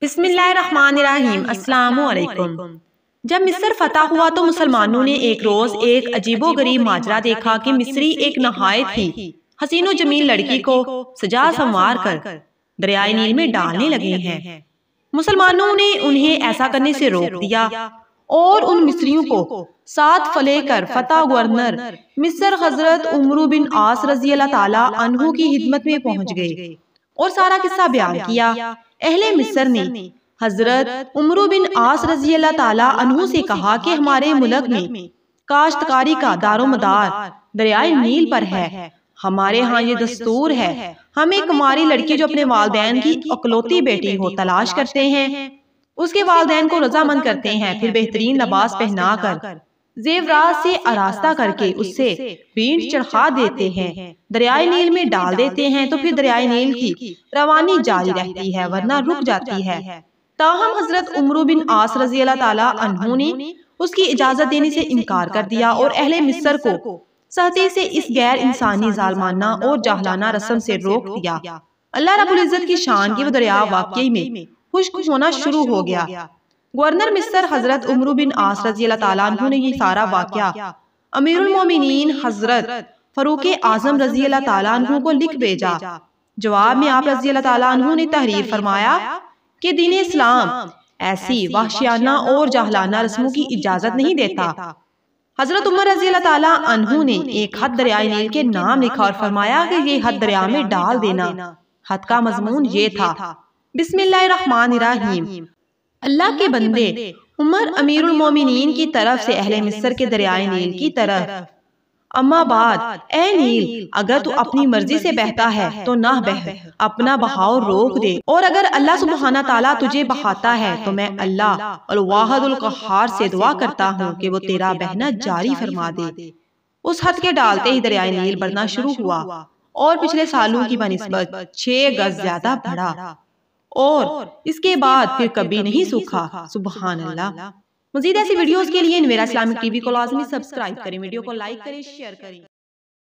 बिस्मिल्लाहिर्रहमानिर्रहीम। अस्सलामुअलैकुम। जब मिस्र फतह हुआ तो मुसलमानों ने एक रोज एक अजीबोगरीब माजरा देखा कि मिस्री एक नहायत ही हसीनो जमील लड़की को सजा संवार कर दरियाए नील में डालने लगे हैं। मुसलमानों ने उन्हें ऐसा करने से रोक दिया और उन मिस्रियों को साथ फले कर फतह गवर्नर मिस्र हजरत उमर बिन आस रजी अल्लाह ताला अन्हु की हिदमत में पहुंच गए और सारा किस्सा बयान किया। अहले मिस्र ने हजरत उमर बिन आस रजी अल्लाह ताला अन्हु से कहा कि हमारे मुल्क में काश्तकारी का दारोमदार दरियाए नील पर है। हमारे यहाँ ये दस्तूर है, हम एक कुमारी लड़की जो अपने वालिदैन की अकलौती बेटी हो तलाश करते हैं, उसके वालिदैन को रजामंद करते हैं, फिर बेहतरीन लिबास पहना कर जेवरात से आरास्ता करके उससे बींट चढ़ा देते हैं, दरियाए नील में डाल देते हैं, तो फिर दरियाए नील की रवानी जारी रहती है वरना रुक जाती है। ताहम हजरत उमर बिन आस रजी अल्लाह ताला अन्हु ने उसकी इजाजत देने से इनकार कर दिया और अहले मिस्र को सख्ती से इस गैर इंसानी जालमाना और जाहलाना रस्म से रोक दिया। अल्लाह रब्बुल इज्जत की शान की वो दरिया वाकई में खुश्क होना शुरू हो गया। गवर्नर मिस्र हजरत उमर बिन आस रजी अल्लाह ताला अन्हु ने ये सारा वाकया अमीरुल मोमिनीन हजरत फरूक आजम रजी अल्लाह ताला अन्हु को लिख भेजा। जवाब में आप रजी अल्लाह ताला अन्हु ने तहरीर फरमाया कि दीन इस्लाम ऐसी वहशियाना और जाहलाना रस्मों की इजाजत नहीं देता। हजरत उमर रजी अल्लाह ताला अन्हु ने एक हद दरियाए नील के नाम लिखा और फरमाया कि ये हद दरिया में डाल देना। हद का मजमून ये था, बिस्मिल्लाहिर्रहमानिर्रहीम। अल्लाह के बंदे उमर अमीरुल मोमिनीन की तरफ से अहले मिस्र के दरियाए नील की तरफ, अम्मा बाद ए नील, अगर तू अपनी मर्जी से बहता है तो ना बह, अपना बहाव रोक दे, और अगर अल्लाह सुब्हाना ताला तुझे बहाता है तो मैं अल्लाह अल वाहिदुल कहार से दुआ करता हूँ कि वो तेरा बहना जारी फरमा दे। उस हद के डालते ही दरियाए नील बढ़ना शुरू हुआ और पिछले सालों की बनिस्बत 6 गज ज्यादा बढ़ा और इसके बाद फिर कभी नहीं सूखा। सुभान अल्लाह। मज़ीद ऐसी वीडियोस के लिए मेरा इस्लामिक टीवी को लाजमी सब्सक्राइब करें, वीडियो को लाइक करें, शेयर करें।